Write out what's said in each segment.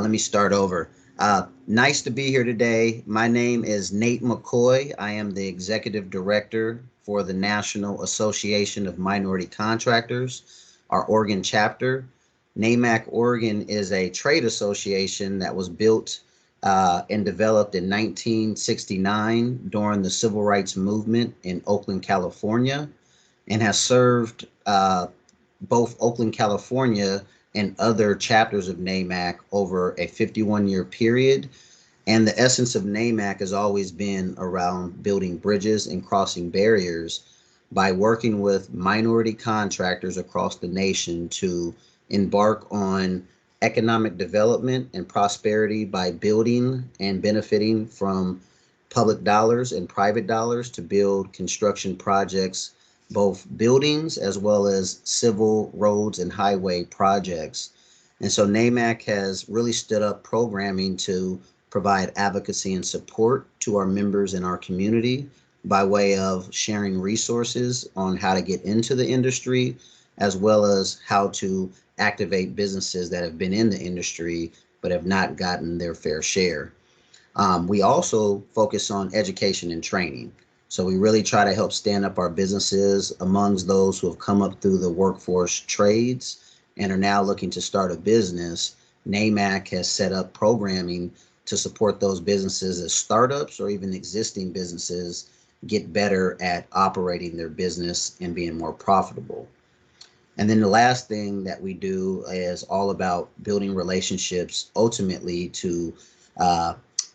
Let me start over. Nice to be here today. My name is Nate McCoy. I am the Executive Director for the National Association of Minority Contractors, our Oregon chapter. NAMC Oregon is a trade association that was built and developed in 1969 during the Civil Rights Movement in Oakland, California, and has served both Oakland, California and other chapters of NAMC over a 51-year period. And the essence of NAMC has always been around building bridges and crossing barriers by working with minority contractors across the nation to embark on economic development and prosperity by building and benefiting from public dollars and private dollars to build construction projects, both buildings as well as civil roads and highway projects. And so NAMC has really stood up programming to provide advocacy and support to our members in our community by way of sharing resources on how to get into the industry, as well as how to activate businesses that have been in the industry but have not gotten their fair share. We also focus on education and training. So we really try to help stand up our businesses amongst those who have come up through the workforce trades and are now looking to start a business. NAMC has set up programming to support those businesses as startups or even existing businesses get better at operating their business and being more profitable. And then the last thing that we do is all about building relationships, ultimately to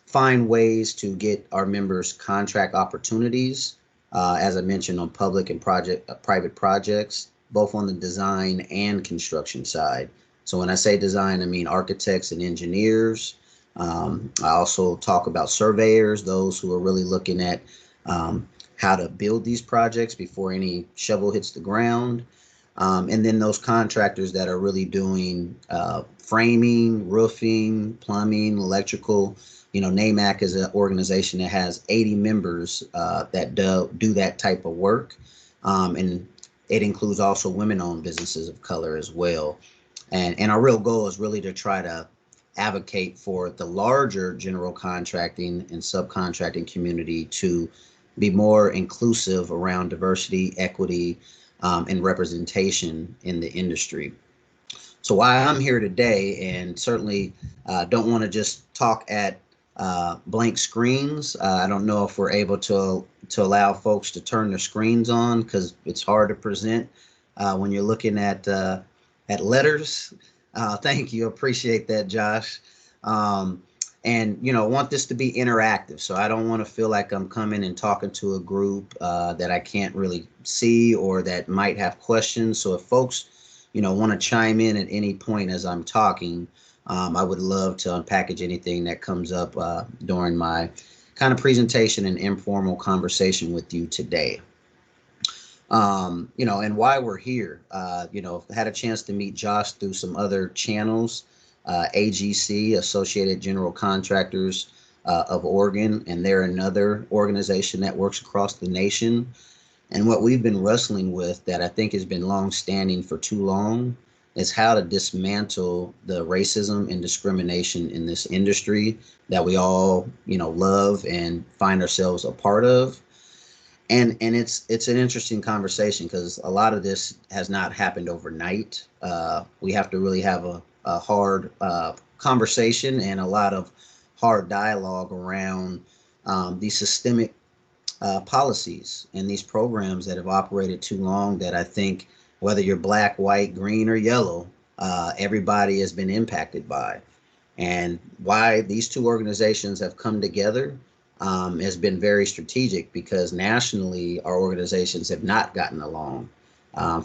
find ways to get our members contract opportunities, as I mentioned, on public and private projects, both on the design and construction side. So when I say design, I mean architects and engineers. I also talk about surveyors, those who are really looking at how to build these projects before any shovel hits the ground. And then those contractors that are really doing framing, roofing, plumbing, electrical. You know, NAMC is an organization that has 80 members that do that type of work. And it includes also women-owned businesses of color as well. And our real goal is really to try to advocate for the larger general contracting and subcontracting community to be more inclusive around diversity, equity, and representation in the industry. So why I'm here today, and certainly don't want to just talk at blank screens. I don't know if we're able to allow folks to turn their screens on, because it's hard to present when you're looking at letters. Thank you, appreciate that, Josh. And want this to be interactive, so I don't want to feel like I'm coming and talking to a group that I can't really see or that might have questions. So if folks want to chime in at any point as I'm talking, I would love to unpackage anything that comes up during my kind of presentation and informal conversation with you today. And why we're here. Had a chance to meet Josh through some other channels, AGC, Associated General Contractors of Oregon, and they're another organization that works across the nation. And what we've been wrestling with, that I think has been long-standing for too long, is how to dismantle the racism and discrimination in this industry that we all, love and find ourselves a part of. And it's an interesting conversation, because a lot of this has not happened overnight. We have to really have a hard conversation and a lot of hard dialogue around these systemic policies and these programs that have operated too long, that I think, whether you're black, white, green, or yellow, everybody has been impacted by. And why these two organizations have come together has been very strategic, because nationally our organizations have not gotten along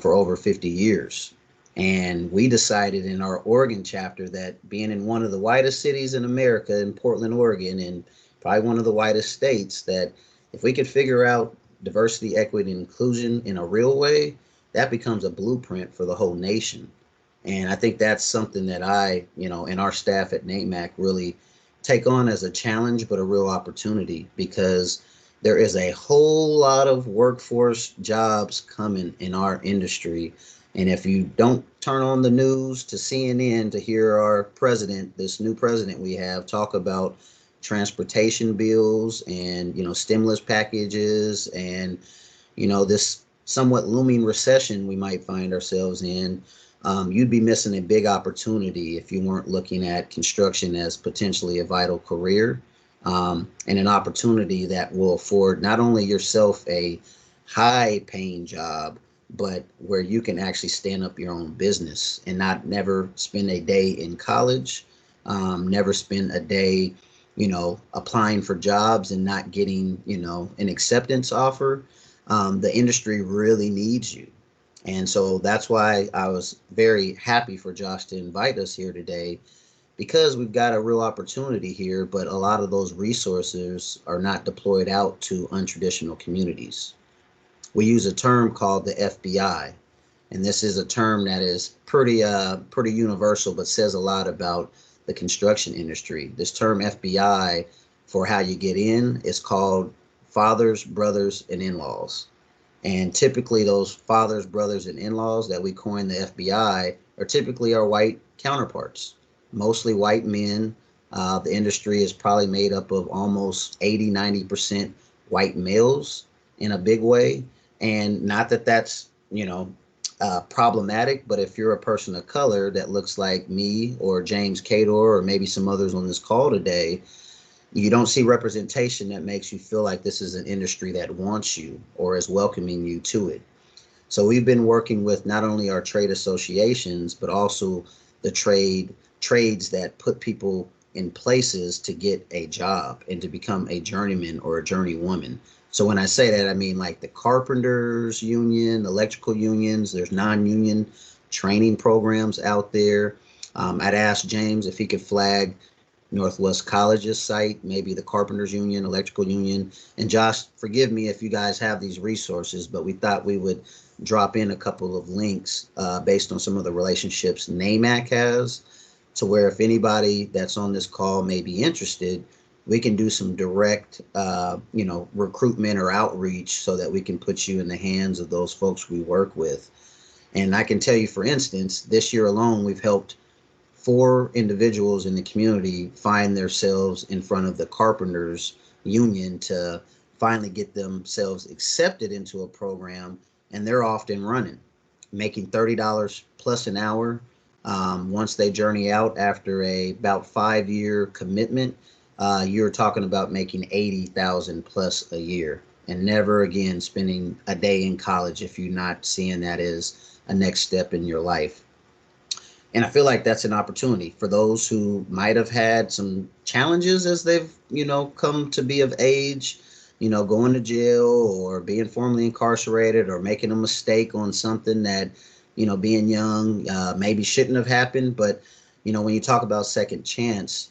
for over 50 years. And we decided in our Oregon chapter that, being in one of the whitest cities in America, in Portland, Oregon, and probably one of the whitest states, that if we could figure out diversity, equity, and inclusion in a real way, that becomes a blueprint for the whole nation. And I think that's something that I, and our staff at NAMC really take on as a challenge, but a real opportunity, because there is a whole lot of workforce jobs coming in our industry And if you don't turn on the news to CNN to hear our president, this new president we have, talk about transportation bills and, stimulus packages and, this somewhat looming recession we might find ourselves in, you'd be missing a big opportunity if you weren't looking at construction as potentially a vital career, and an opportunity that will afford not only yourself a high paying job, but where you can actually stand up your own business and not never spend a day in college, never spend a day, applying for jobs and not getting, an acceptance offer. The industry really needs you. And so that's why I was very happy for Josh to invite us here today, because we've got a real opportunity here, but a lot of those resources are not deployed out to untraditional communities. We use a term called the FBI, and this is a term that is pretty universal, but says a lot about the construction industry. This term FBI, for how you get in, is called fathers, brothers, and in-laws. And typically those fathers, brothers, and in-laws that we coin the FBI are typically our white counterparts, mostly white men. The industry is probably made up of almost 80-90% white males in a big way. And not that that's, problematic, but if you're a person of color that looks like me or James Cador or maybe some others on this call today, you don't see representation that makes you feel like this is an industry that wants you or is welcoming you to it. So we've been working with not only our trade associations, but also the trades that put people in places to get a job and to become a journeyman or a journeywoman. So when I say that, I mean like the carpenters union, electrical unions, there's non-union training programs out there. I'd ask James if he could flag Northwest College's site, maybe the Carpenters Union, Electrical Union. And Josh, forgive me if you guys have these resources, but we thought we would drop in a couple of links based on some of the relationships NAMC has, to where if anybody that's on this call may be interested, we can do some direct, recruitment or outreach so that we can put you in the hands of those folks we work with. And I can tell you, for instance, this year alone, we've helped 4 individuals in the community find themselves in front of the Carpenters Union to finally get themselves accepted into a program, and they're often running, making $30 plus an hour. Once they journey out after about 5-year commitment, you're talking about making 80,000 plus a year, and never again spending a day in college if you're not seeing that as a next step in your life. And I feel like that's an opportunity for those who might have had some challenges as they've, come to be of age, going to jail or being formerly incarcerated or making a mistake on something that, being young, maybe shouldn't have happened. But, when you talk about second chance,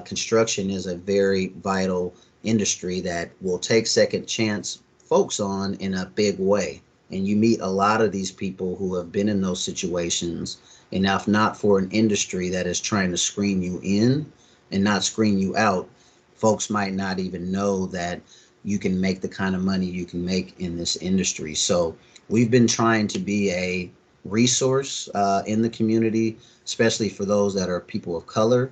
construction is a very vital industry that will take second chance folks on in a big way. And you meet a lot of these people who have been in those situations. And if not for an industry that is trying to screen you in and not screen you out, folks might not even know that you can make the kind of money you can make in this industry. So we've been trying to be a resource in the community, especially for those that are people of color,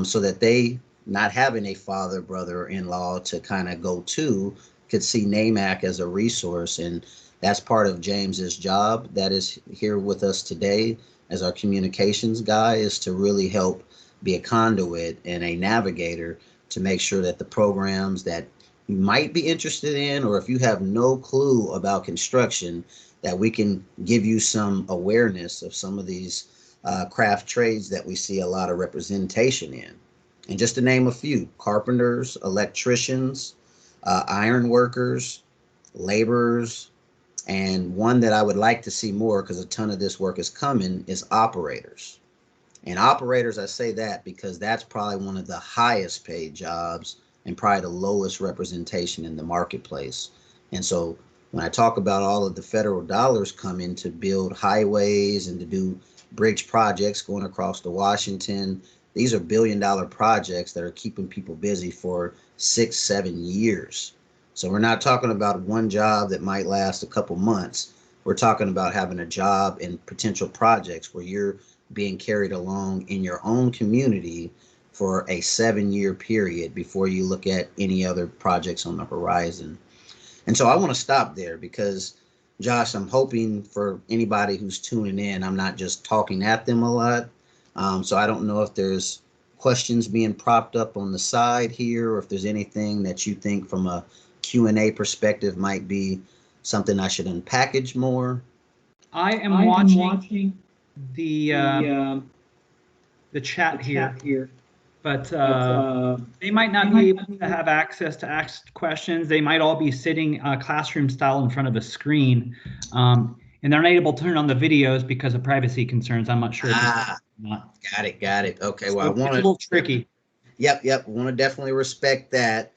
so that they, not having a father, brother, or in-law to kind of go to, could see NAMAC as a resource. And that's part of James's job that is here with us today as our communications guy, is to really help be a conduit and a navigator to make sure that the programs that you might be interested in, or if you have no clue about construction, that we can give you some awareness of some of these craft trades that we see a lot of representation in. And just to name a few: carpenters, electricians, iron workers, laborers, and one that I would like to see more, because a ton of this work is coming, is operators. And operators, I say that because that's probably one of the highest paid jobs and probably the lowest representation in the marketplace. And so when I talk about all of the federal dollars coming to build highways and to do bridge projects going across to Washington, these are billion-dollar projects that are keeping people busy for 6-7 years. So we're not talking about one job that might last a couple months. We're talking about having a job and potential projects where you're being carried along in your own community for a 7-year period before you look at any other projects on the horizon. And so I want to stop there because, Josh, I'm hoping for anybody who's tuning in, I'm not just talking at them a lot. So I don't know if there's questions being propped up on the side here, or if there's anything that you think from a Q&A perspective might be something I should unpackage more. I am watching the chat here, but they might not be able to have access to ask questions. They might all be sitting classroom style in front of a screen, and they're not able to turn on the videos because of privacy concerns. I'm not sure. Got it. Okay, so well, I want to. It's a little tricky. Yep. Want to definitely respect that.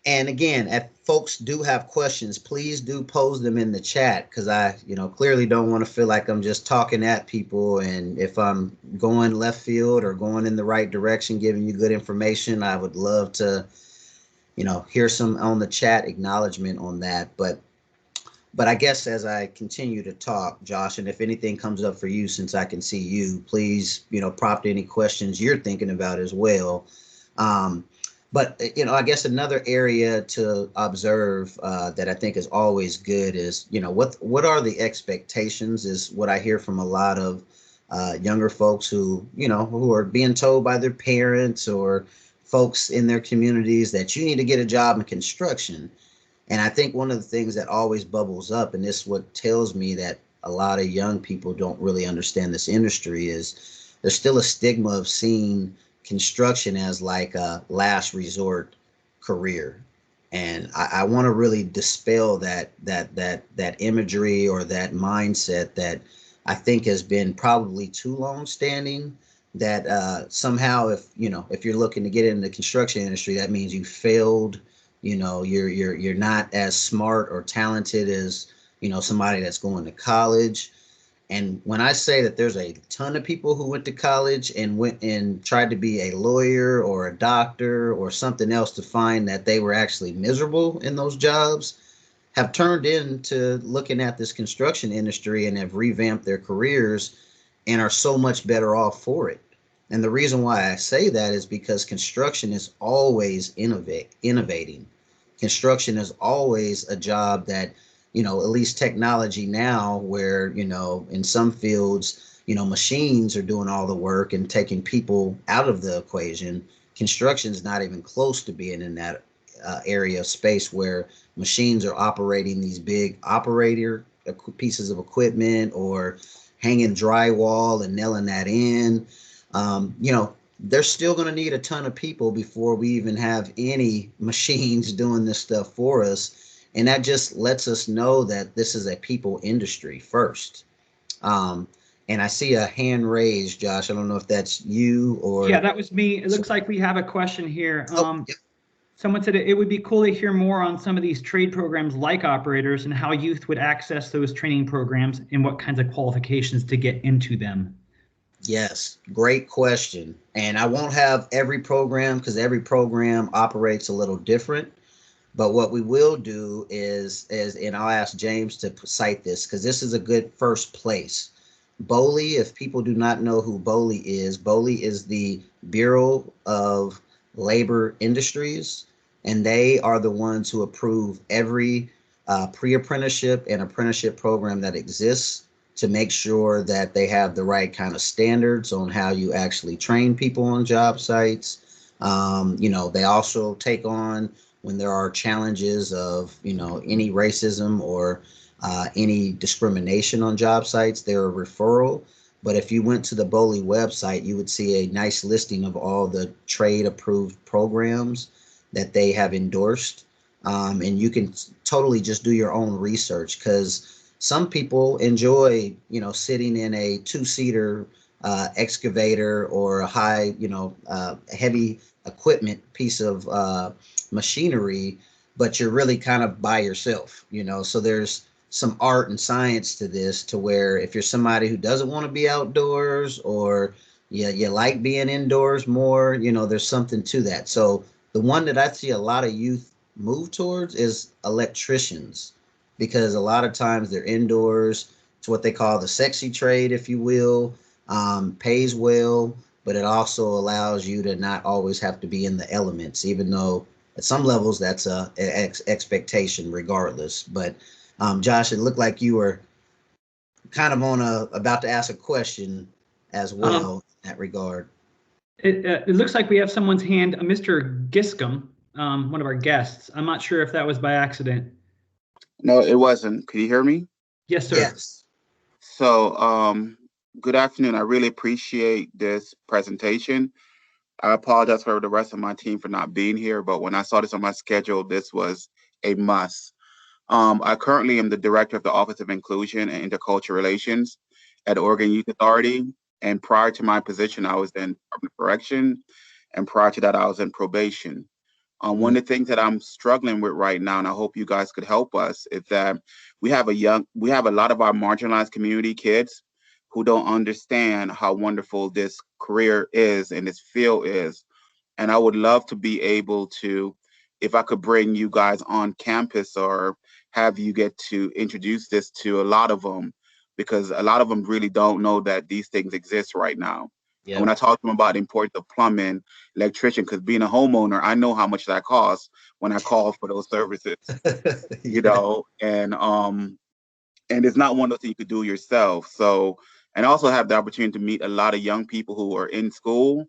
And again, if folks do have questions, please do pose them in the chat, because I, clearly don't want to feel like I'm just talking at people. And if I'm going left field or going in the right direction, giving you good information, I would love to, hear some on the chat acknowledgement on that. But I guess as I continue to talk, Josh, and if anything comes up for you, since I can see you, please, prompt any questions you're thinking about as well. But, I guess another area to observe that I think is always good is, what are the expectations is what I hear from a lot of younger folks who are being told by their parents or folks in their communities that you need to get a job in construction. And I think one of the things that always bubbles up, and this is what tells me that a lot of young people don't really understand this industry, is there's still a stigma of seeing construction as like a last resort career. And I want to really dispel that imagery or that mindset that I think has been probably too long standing, that somehow if you're looking to get into the construction industry, that means you failed. You're not as smart or talented as somebody that's going to college. And when I say that there's a ton of people who went to college and went and tried to be a lawyer or a doctor or something else to find that they were actually miserable in those jobs, have turned into looking at this construction industry and have revamped their careers and are so much better off for it. And the reason why I say that is because construction is always innovating. Construction is always a job that, at least technology now, where, in some fields, machines are doing all the work and taking people out of the equation. Construction is not even close to being in that area of space where machines are operating these big operator pieces of equipment or hanging drywall and nailing that in. They're still going to need a ton of people before we even have any machines doing this stuff for us. And that just lets us know that this is a people industry first. And I see a hand raised, Josh. I don't know if that's you or... Yeah, that was me. It looks like we have a question here. Yeah. Someone said it would be cool to hear more on some of these trade programs like operators and how youth would access those training programs and what kinds of qualifications to get into them. Yes, great question. And I won't have every program because every program operates a little different. But what we will do is, and I'll ask James to cite this because this is a good first place. BOLI, if people do not know who BOLI is the Bureau of Labor Industries, and they are the ones who approve every pre-apprenticeship and apprenticeship program that exists to make sure that they have the right kind of standards on how you actually train people on job sites. They also take on, when there are challenges of, any racism or any discrimination on job sites, they're a referral. But if you went to the BOLI website, you would see a nice listing of all the trade approved programs that they have endorsed. And you can totally just do your own research, because some people enjoy, sitting in a two-seater excavator or a high, heavy equipment piece of machinery, but you're really kind of by yourself, so there's some art and science to this, to where if you're somebody who doesn't want to be outdoors, or you like being indoors more, there's something to that. So the one that I see a lot of youth move towards is electricians. because a lot of times they're indoors. It's what they call the sexy trade, if you will. Pays well, but it also allows you to not always have to be in the elements, even though at some levels that's a expectation regardless. But Josh, it looked like you were kind of on about to ask a question as well in that regard. It looks like we have someone's hand, Mr. Giscombe, one of our guests. I'm not sure if that was by accident. No, it wasn't. Could you hear me? Yes, sir. Yes. So, good afternoon. I really appreciate this presentation. I apologize for the rest of my team for not being here, but when I saw this on my schedule, this was a must. I currently am the director of the Office of Inclusion and Intercultural Relations at Oregon Youth Authority. And prior to my position, I was in Department of Correction, and prior to that, I was in probation. One of the things that I'm struggling with right now, and I hope you guys could help us, is that we have a lot of our marginalized community kids who don't understand how wonderful this career is and this field is. And I would love to be able to, if I could bring you guys on campus or have you get to introduce this to a lot of them, because a lot of them really don't know that these things exist right now. And when I talk to them about the importance of plumbing, electrician, because being a homeowner, I know how much that costs when I call for those services, and it's not one of those things you could do yourself. So, and also have the opportunity to meet a lot of young people who are in school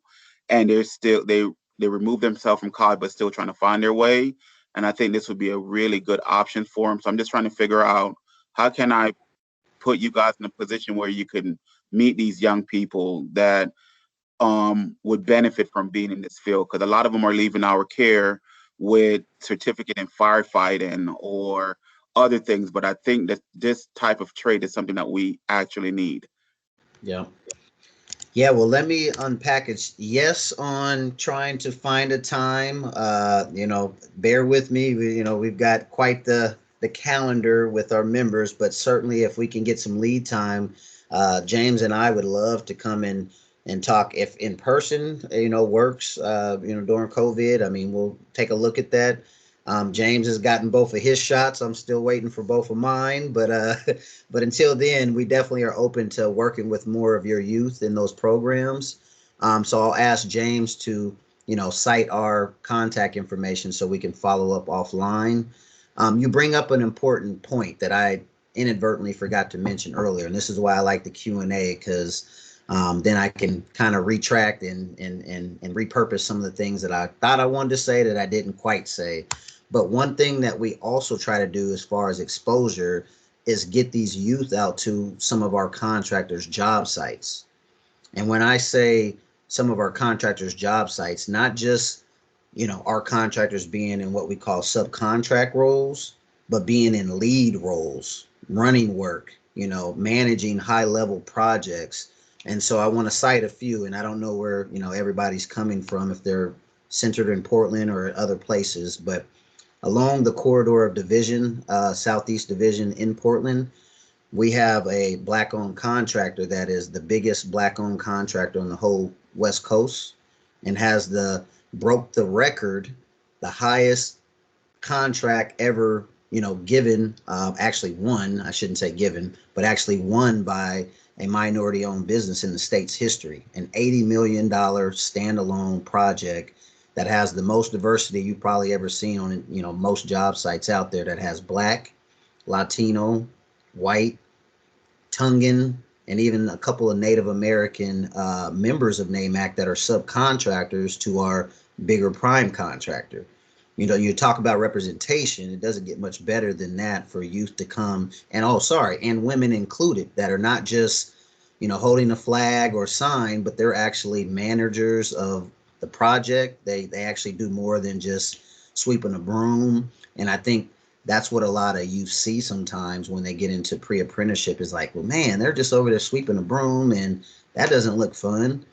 and they remove themselves from college but still trying to find their way. And I think this would be a really good option for them. So I'm just trying to figure out, how can I put you guys in a position where you can meet these young people that would benefit from being in this field, because a lot of them are leaving our care with certificate in firefighting or other things. But I think that this type of trade is something that we actually need. Yeah. Yeah, well, let me unpackage. Yes, on trying to find a time. Bear with me. We've got quite the calendar with our members, but certainly if we can get some lead time, James and I would love to come in and talk if in person, works, during COVID. I mean, we'll take a look at that. James has gotten both of his shots. I'm still waiting for both of mine, but but until then, we definitely are open to working with more of your youth in those programs. So I'll ask James to, cite our contact information so we can follow up offline. You bring up an important point that I inadvertently forgot to mention earlier, and this is why I like the Q&A, because then I can kind of retract and repurpose some of the things that I thought I wanted to say that I didn't quite say. But one thing that we also try to do as far as exposure is get these youth out to some of our contractors' job sites. And when I say some of our contractors' job sites, not just, our contractors being in what we call subcontract roles, but being in lead roles, running work, managing high level projects. And so I want to cite a few, and I don't know where, everybody's coming from, if they're centered in Portland or other places, but along the corridor of division, Southeast Division in Portland, we have a Black-owned contractor that is the biggest Black-owned contractor on the whole West Coast, and broke the record, the highest contract ever, given, actually won, I shouldn't say given, but actually won by a minority-owned business in the state's history, an $80 million standalone project that has the most diversity you've probably ever seen on, most job sites out there, that has Black, Latino, white, Tongan, and even a couple of Native American members of NAMC that are subcontractors to our bigger prime contractor. You talk about representation, it doesn't get much better than that for youth to come, and women included, that are not just, holding a flag or sign, but they're actually managers of the project. They actually do more than just sweeping a broom. And I think that's what a lot of youth see sometimes when they get into pre-apprenticeship, is like, well, man, they're just over there sweeping a broom and that doesn't look fun.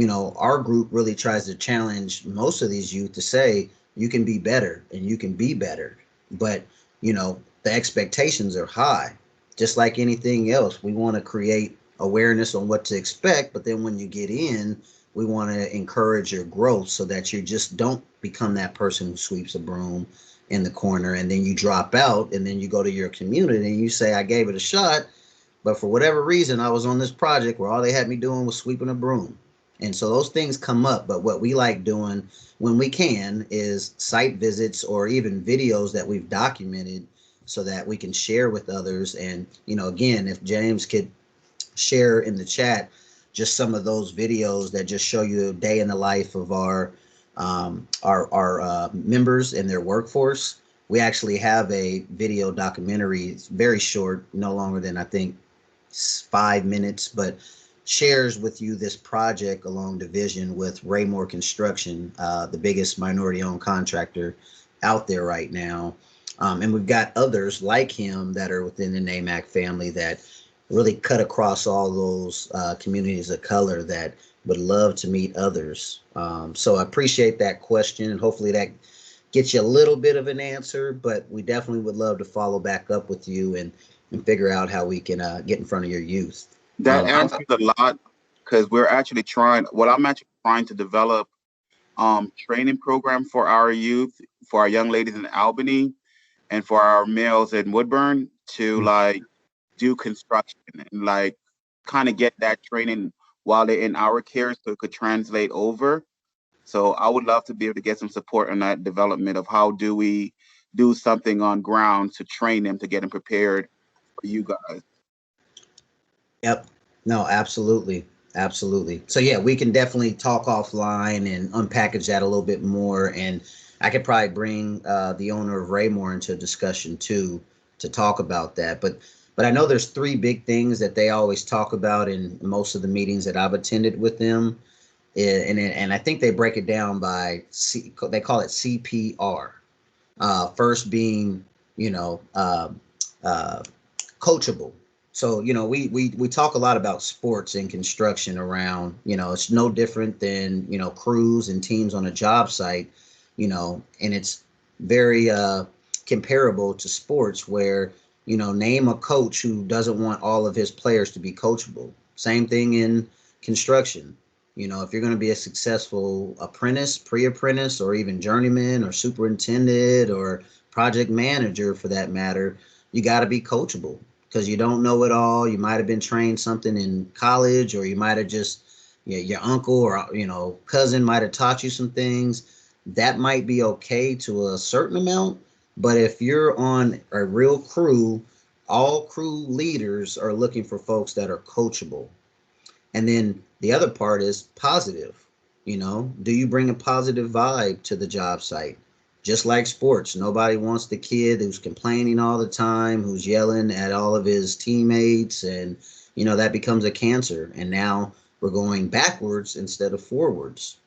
Our group really tries to challenge most of these youth to say, you can be better and you can be better. But, the expectations are high. Just like anything else, we want to create awareness on what to expect. But then when you get in, we want to encourage your growth so that you just don't become that person who sweeps a broom. in the corner, and then you drop out, and then you go to your community and you say, I gave it a shot, but for whatever reason, I was on this project where all they had me doing was sweeping a broom. And so those things come up. But what we like doing when we can is site visits or even videos that we've documented so that we can share with others. And, again, if James could share in the chat just some of those videos that just show you a day in the life of our members and their workforce. We actually have a video documentary. It's very short, no longer than I think 5 minutes, but shares with you this project along division with Raymore Construction, the biggest minority-owned contractor out there right now. And we've got others like him that are within the NAMC family that really cut across all those communities of color that would love to meet others. So I appreciate that question, and hopefully that gets you a little bit of an answer, but we definitely would love to follow back up with you and figure out how we can get in front of your youth. That answers a lot, because I'm actually trying to develop training program for our youth, for our young ladies in Albany, and for our males in Woodburn to like do construction and like kind of get that training while they're in our care so it could translate over. So I would love to be able to get some support on that development of how do we do something on ground to train them, to get them prepared for you guys. Yep. No, absolutely. Absolutely. So yeah, we can definitely talk offline and unpackage that a little bit more. And I could probably bring the owner of Raymore into a discussion too, to talk about that. But I know there's 3 big things that they always talk about in most of the meetings that I've attended with them. And I think they break it down by they call it CPR. First being, coachable. So, we talk a lot about sports and construction around, it's no different than, crews and teams on a job site, and it's very comparable to sports where, name a coach who doesn't want all of his players to be coachable. Same thing in construction. If you're going to be a successful apprentice, pre-apprentice, or even journeyman or superintendent or project manager for that matter, you got to be coachable, because you don't know it all. You might have been trained something in college, or you might have just, your uncle or, cousin might have taught you some things. That might be okay to a certain amount. But if you're on a real crew, all crew leaders are looking for folks that are coachable. And then the other part is positive. Do you bring a positive vibe to the job site? Just like sports, nobody wants the kid who's complaining all the time, who's yelling at all of his teammates, and that becomes a cancer. And now we're going backwards instead of forwards.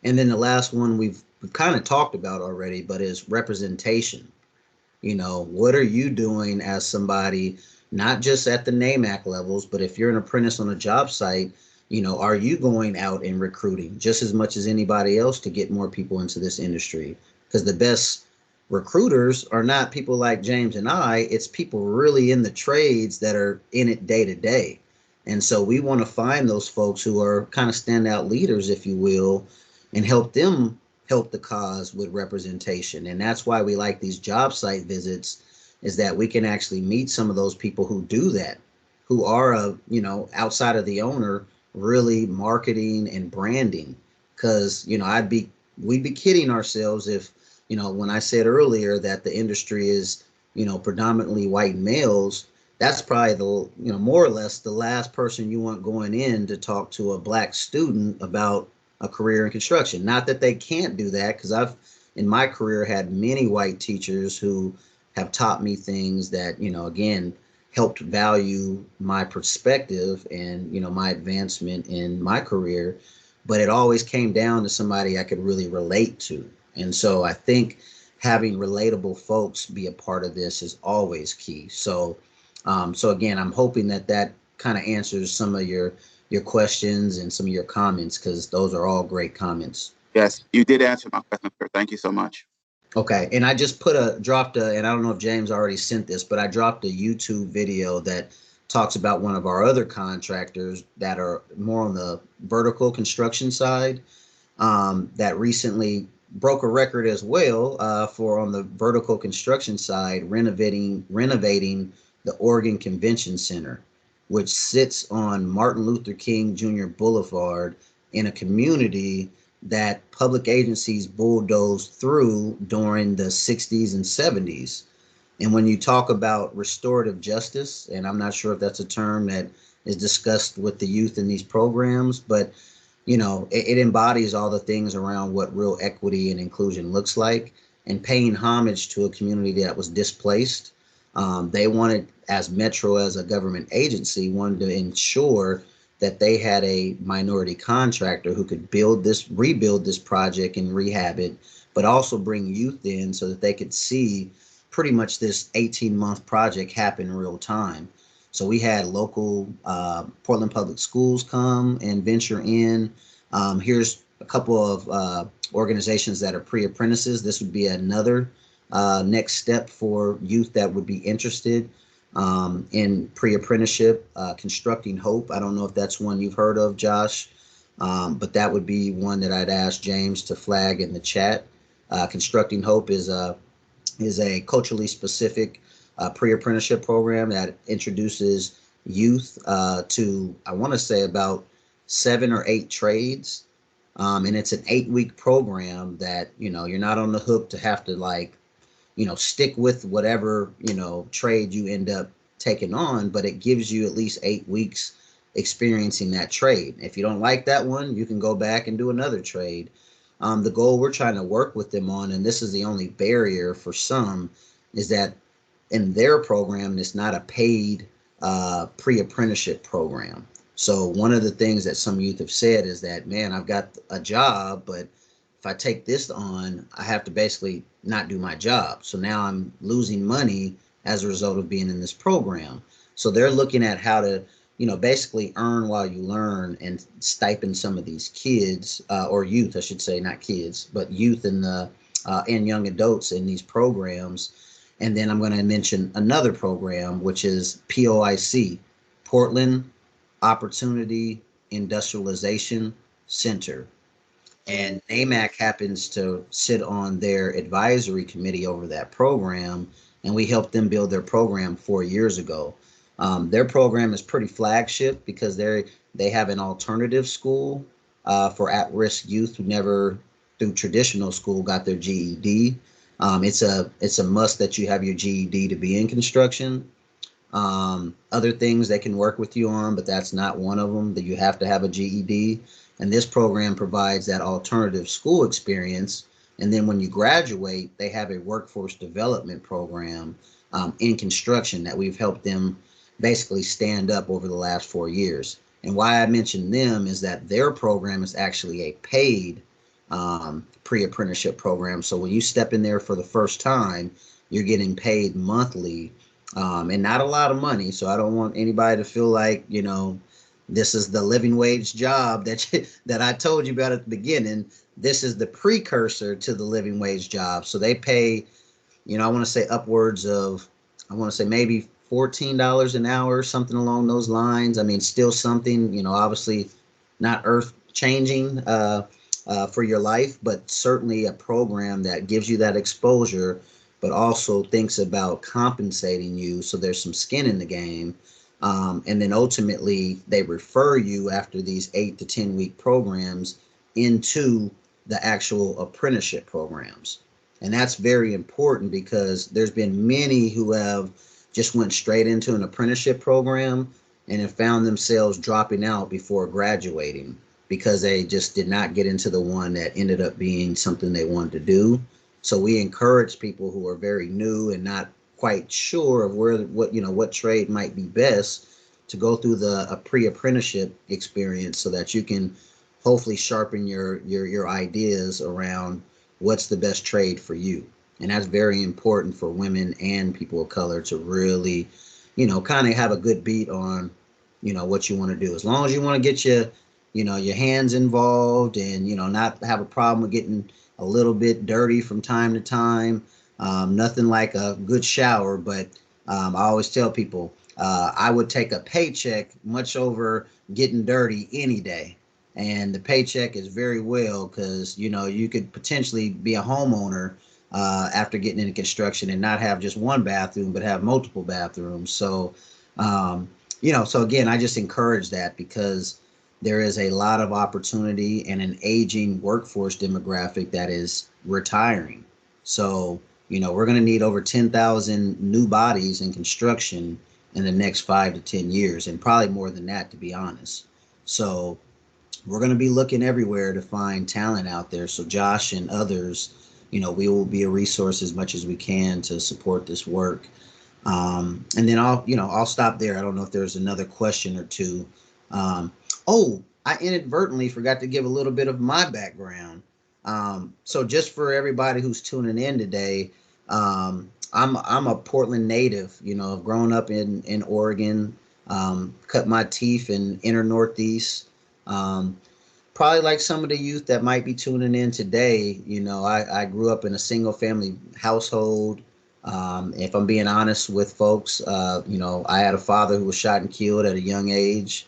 And then the last one we've kind of talked about already, but is representation. What are you doing as somebody, not just at the NAMC levels, but if you're an apprentice on a job site, are you going out and recruiting just as much as anybody else to get more people into this industry? Because the best recruiters are not people like James and I, it's people really in the trades that are in it day to day. And so we want to find those folks who are kind of standout leaders, if you will, and help them help the cause with representation. And that's why we like these job site visits, is that we can actually meet some of those people who do that, who are, outside of the owner, really marketing and branding. Because, we'd be kidding ourselves if, when I said earlier that the industry is, predominantly white males, that's probably the, more or less the last person you want going in to talk to a Black student about a career in construction. Not that they can't do that, because I've, in my career, had many white teachers who have taught me things that, again, helped value my perspective and, my advancement in my career. But it always came down to somebody I could really relate to. And so I think having relatable folks be a part of this is always key. So, again, I'm hoping that kind of answers some of your questions and some of your comments, because those are all great comments. Yes, you did answer my question, sir. Thank you so much. Okay, and I just dropped a, and I don't know if James already sent this, but I dropped a YouTube video that talks about one of our other contractors that are more on the vertical construction side, that recently broke a record as well for on the vertical construction side, renovating the Oregon Convention Center, which sits on Martin Luther King Jr. Boulevard in a community that public agencies bulldozed through during the 60s and 70s. And when you talk about restorative justice, and I'm not sure if that's a term that is discussed with the youth in these programs, but it embodies all the things around what real equity and inclusion looks like, and paying homage to a community that was displaced. They wanted, as Metro, as a government agency, wanted to ensure that they had a minority contractor who could rebuild this project and rehab it, but also bring youth in so that they could see pretty much this 18-month project happen in real time. So we had local Portland Public Schools come and venture in. Here's a couple of organizations that are pre-apprentices. This would be another next step for youth that would be interested in pre-apprenticeship. Constructing Hope. I don't know if that's one you've heard of, Josh, but that would be one that I'd ask James to flag in the chat. Constructing Hope is a culturally specific pre-apprenticeship program that introduces youth to, I want to say, about 7 or 8 trades. And it's an 8-week program that, you're not on the hook to have to stick with whatever, trade you end up taking on, but it gives you at least 8 weeks experiencing that trade. If you don't like that one, you can go back and do another trade. The goal we're trying to work with them on, and this is the only barrier for some, is that in their program, it's not a paid pre-apprenticeship program. So one of the things that some youth have said is that, man, I've got a job, but if I take this on, I have to basically not do my job. So now I'm losing money as a result of being in this program. So they're looking at how to, basically earn while you learn and stipend some of these kids or youth, I should say, not kids, but youth and young adults in these programs. And then I'm going to mention another program, which is POIC, Portland Opportunity Industrialization Center. And NAMC happens to sit on their advisory committee over that program, and we helped them build their program 4 years ago. Their program is pretty flagship because they have an alternative school for at-risk youth who never, through traditional school, got their GED. It's a must that you have your GED to be in construction. Other things they can work with you on, but that's not one of them, that you have to have a GED. And this program provides that alternative school experience. And then when you graduate, they have a workforce development program in construction that we've helped them basically stand up over the last 4 years. And why I mention them is that their program is actually a paid pre-apprenticeship program. So when you step in there for the first time, you're getting paid monthly and not a lot of money. So I don't want anybody to feel like, this is the living wage job that I told you about at the beginning. This is the precursor to the living wage job. So they pay, I want to say upwards of, maybe $14 an hour, something along those lines. I mean, still something, obviously not earth changing for your life, but certainly a program that gives you that exposure, but also thinks about compensating you. So there's some skin in the game. And then ultimately they refer you after these 8 to 10 week programs into the actual apprenticeship programs. And that's very important because there's been many who have just went straight into an apprenticeship program and have found themselves dropping out before graduating because they just did not get into the one that ended up being something they wanted to do. So we encourage people who are very new and not quite sure of what trade might be best to go through a pre-apprenticeship experience so that you can hopefully sharpen your ideas around what's the best trade for you. And that's very important for women and people of color to really, kind of have a good beat on, what you want to do. As long as you want to get your hands involved and, not have a problem with getting a little bit dirty from time to time. Nothing like a good shower, but I always tell people I would take a paycheck much over getting dirty any day. and the paycheck is very well, because you could potentially be a homeowner after getting into construction and not have just one bathroom but have multiple bathrooms. So so again, I just encourage that, because there is a lot of opportunity and an aging workforce demographic that is retiring. So we're going to need over 10,000 new bodies in construction in the next 5 to 10 years, and probably more than that, to be honest. So we're going to be looking everywhere to find talent out there. So Josh and others, we will be a resource as much as we can to support this work. And then I'll stop there. I don't know if there's another question or two. I inadvertently forgot to give a little bit of my background. So just for everybody who's tuning in today, I'm a Portland native. I've grown up in Oregon, cut my teeth in inner Northeast. Probably like some of the youth that might be tuning in today, I grew up in a single family household. If I'm being honest with folks, I had a father who was shot and killed at a young age.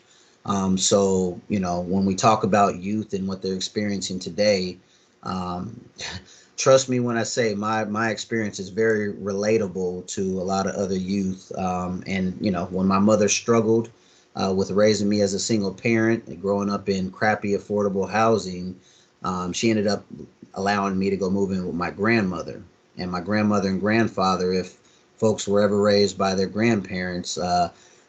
So when we talk about youth and what they're experiencing today, trust me when I say my experience is very relatable to a lot of other youth. And when my mother struggled with raising me as a single parent and growing up in crappy, affordable housing, she ended up allowing me to go move in with my grandmother. And my grandmother and grandfather, if folks were ever raised by their grandparents,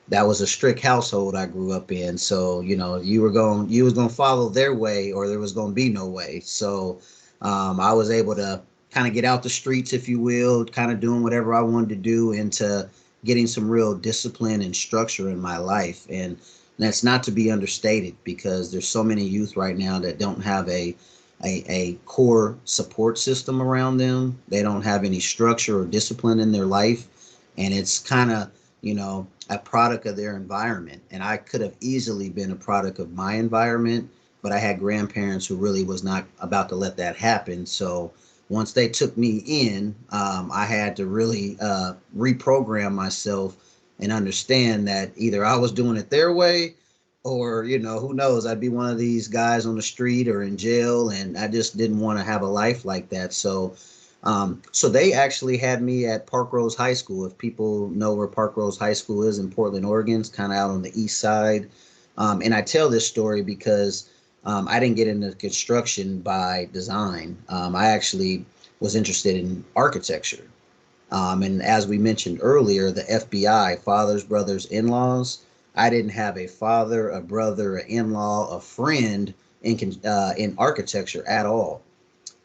that was a strict household I grew up in. So, you was going to follow their way, or there was going to be no way. So I was able to kind of get out the streets, if you will, kind of doing whatever I wanted to do, into getting some real discipline and structure in my life. And that's not to be understated, because there's so many youth right now that don't have a core support system around them. They don't have any structure or discipline in their life. And it's kind of, a product of their environment. And I could have easily been a product of my environment, but I had grandparents who really was not about to let that happen. So once they took me in, I had to really reprogram myself and understand that either I was doing it their way, or, who knows, I'd be one of these guys on the street or in jail. And I just didn't want to have a life like that. So they actually had me at Park Rose High School. If people know where Park Rose High School is in Portland, Oregon, it's kind of out on the east side. And I tell this story because I didn't get into construction by design. I actually was interested in architecture. And as we mentioned earlier, the FBI, fathers, brothers, in-laws, I didn't have a father, a brother, an in-law, a friend in architecture at all.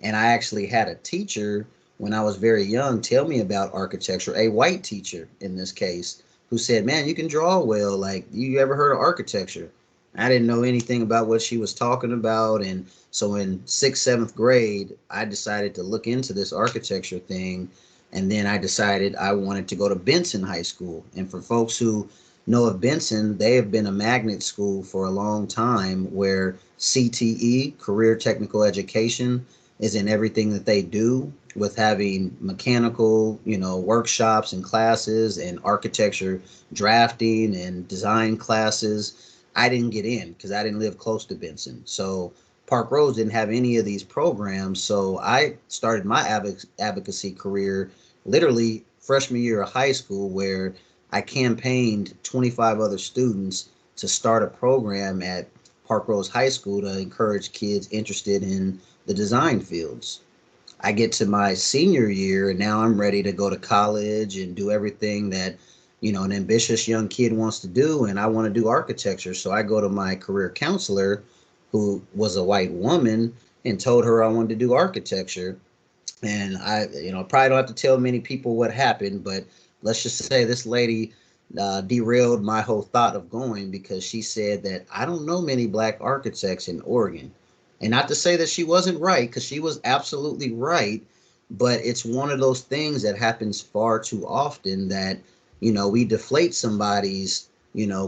And I actually had a teacher when I was very young tell me about architecture, a white teacher in this case, who said, "Man, you can draw well. Like, you ever heard of architecture?" I didn't know anything about what she was talking about. And so in sixth, seventh grade, I decided to look into this architecture thing. And then I decided I wanted to go to Benson High School. And for folks who know of Benson, they have been a magnet school for a long time, where CTE, Career Technical Education, is in everything that they do, with having mechanical, workshops and classes, and architecture drafting and design classes. I didn't get in because I didn't live close to Benson. So Park Rose didn't have any of these programs. So I started my advocacy career literally freshman year of high school, where I campaigned 25 other students to start a program at Park Rose High School to encourage kids interested in the design fields. I get to my senior year, and now I'm ready to go to college and do everything that, an ambitious young kid wants to do. And I want to do architecture. So I go to my career counselor, who was a white woman, and told her I wanted to do architecture. And I, probably don't have to tell many people what happened, but let's just say this lady derailed my whole thought of going, because she said that I don't know many black architects in Oregon. And not to say that she wasn't right, because she was absolutely right, but it's one of those things that happens far too often, that, we deflate somebody's,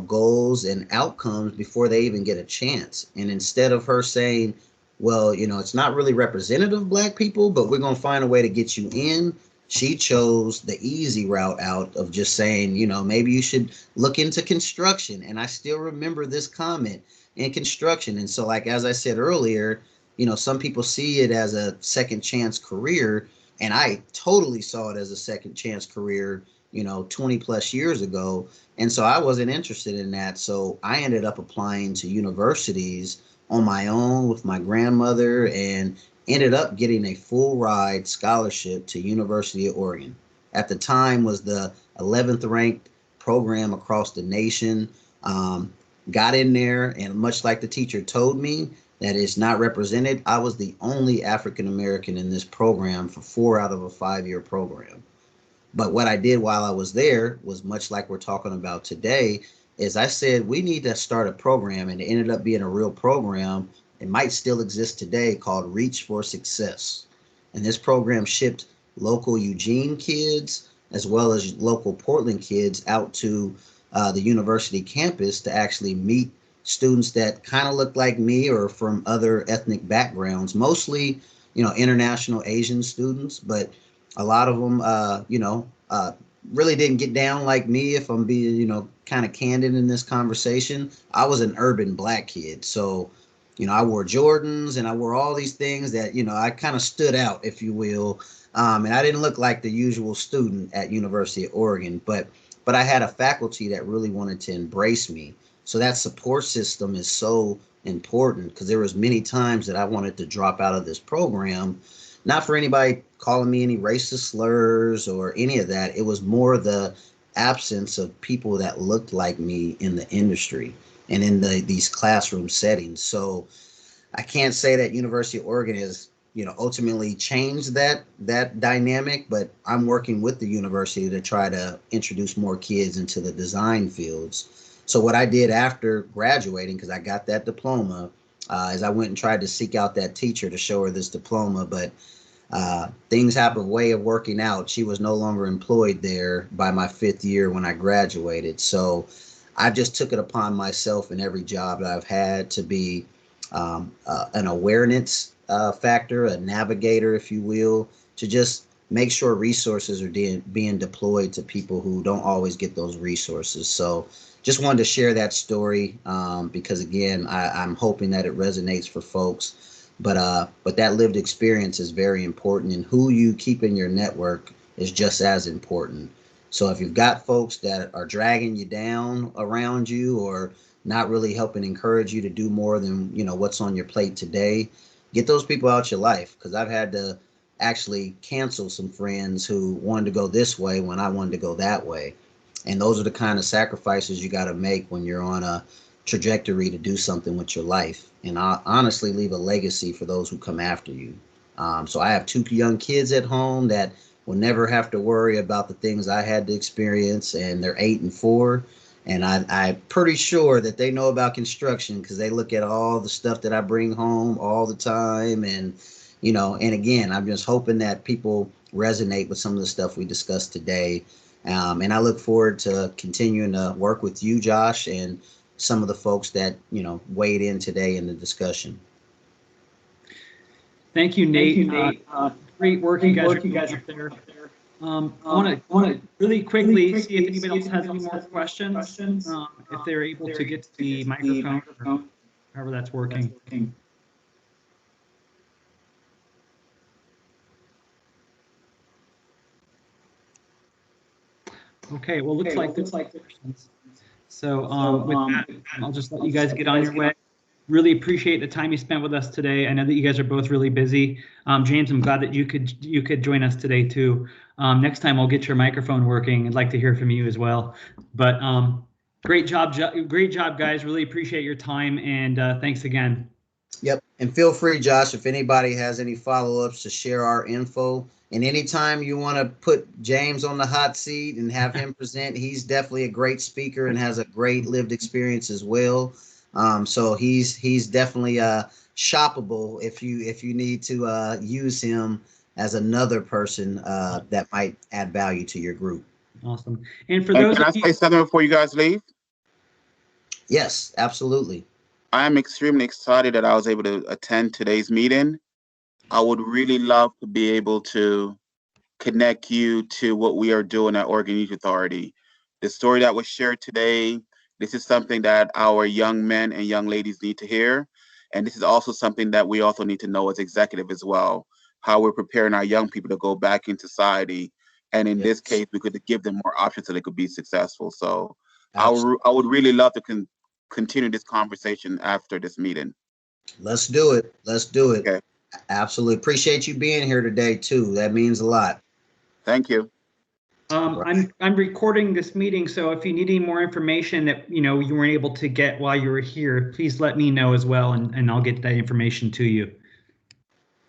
goals and outcomes before they even get a chance. And instead of her saying, well, it's not really representative of black people, but we're going to find a way to get you in, she chose the easy route out of just saying, maybe you should look into construction. And I still remember this comment. in construction. And so, like, as I said earlier, some people see it as a second chance career, and I totally saw it as a second chance career, 20 plus years ago. And so I wasn't interested in that. So I ended up applying to universities on my own with my grandmother, and ended up getting a full ride scholarship to University of Oregon. At the time was the 11th ranked program across the nation. Got in there, and much like the teacher told me that is not represented, I was the only African American in this program for 4 out of a 5-year program. But what I did while I was there was much like we're talking about today, is I said, we need to start a program, and it ended up being a real program. It might still exist today, called Reach for Success. And this program shipped local Eugene kids as well as local Portland kids out to the university campus to actually meet students that kind of looked like me or from other ethnic backgrounds, mostly, international Asian students, but a lot of them, really didn't get down like me. If I'm being, kind of candid in this conversation, I was an urban Black kid. So, I wore Jordans and I wore all these things that, I kind of stood out, if you will. And I didn't look like the usual student at University of Oregon, but I had a faculty that really wanted to embrace me. So that support system is so important, because there was many times that I wanted to drop out of this program, not for anybody calling me any racist slurs or any of that. It was more the absence of people that looked like me in the industry and in these classroom settings. So I can't say that University of Oregon has, ultimately changed that dynamic, but I'm working with the university to try to introduce more kids into the design fields. So what I did after graduating, because I got that diploma, is I went and tried to seek out that teacher to show her this diploma, but things have a way of working out. She was no longer employed there by my 5th year when I graduated. So I just took it upon myself in every job that I've had to be an awareness factor, a navigator, if you will, to just make sure resources are being deployed to people who don't always get those resources. So just wanted to share that story, because again, I'm hoping that it resonates for folks. But that lived experience is very important, and who you keep in your network is just as important. So if you've got folks that are dragging you down around you, or not really helping encourage you to do more than, what's on your plate today, get those people out your life. Because I've had to actually cancel some friends who wanted to go this way when I wanted to go that way. And those are the kind of sacrifices you got to make when you're on a trajectory to do something with your life, and honestly leave a legacy for those who come after you. So I have 2 young kids at home that will never have to worry about the things I had to experience, and they're 8 and 4. And I'm pretty sure that they know about construction, because they look at all the stuff that I bring home all the time. And, and again, I'm just hoping that people resonate with some of the stuff we discussed today. And I look forward to continuing to work with you, Josh, and some of the folks that, weighed in today in the discussion. Thank you, Nate. Great work you guys are up there. I want to really quickly see if anybody else has any more questions, if they're able to get to the microphone, or however that's working. Okay, well, looks like questions. So with that, I'll just let you guys get on your way. Really appreciate the time you spent with us today. I know that you guys are both really busy. James, I'm glad that you could join us today too. Next time I'll get your microphone working. I'd like to hear from you as well. But great job, guys. Really appreciate your time, and thanks again. Yep. And feel free, Josh, if anybody has any follow-ups, to share our info. And anytime you want to put James on the hot seat and have him present, he's definitely a great speaker and has a great lived experience as well. So he's definitely shoppable if you need to use him as another person that might add value to your group. Awesome. And for those, can I say something before you guys leave? Yes, absolutely. I am extremely excited that I was able to attend today's meeting. I would really love to be able to connect you to what we are doing at Oregon Youth Authority. The story that was shared today, This is something that our young men and young ladies need to hear. And this is also something that we also need to know as executive as well, how we're preparing our young people to go back in society. And in this case, we could give them more options so they could be successful. So I would really love to continue this conversation after this meeting. Let's do it. Let's do it. Okay. Absolutely. Appreciate you being here today too. That means a lot. Thank you. I'm recording this meeting, so if you need any more information that you weren't able to get while you were here, please let me know as well, and I'll get that information to you.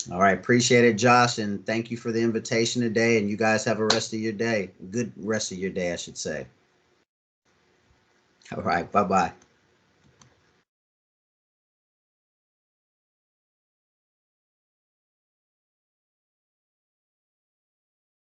All right, appreciate it, Josh, and thank you for the invitation today. And you guys have a rest of your day. Good rest of your day, I should say. All right, bye-bye.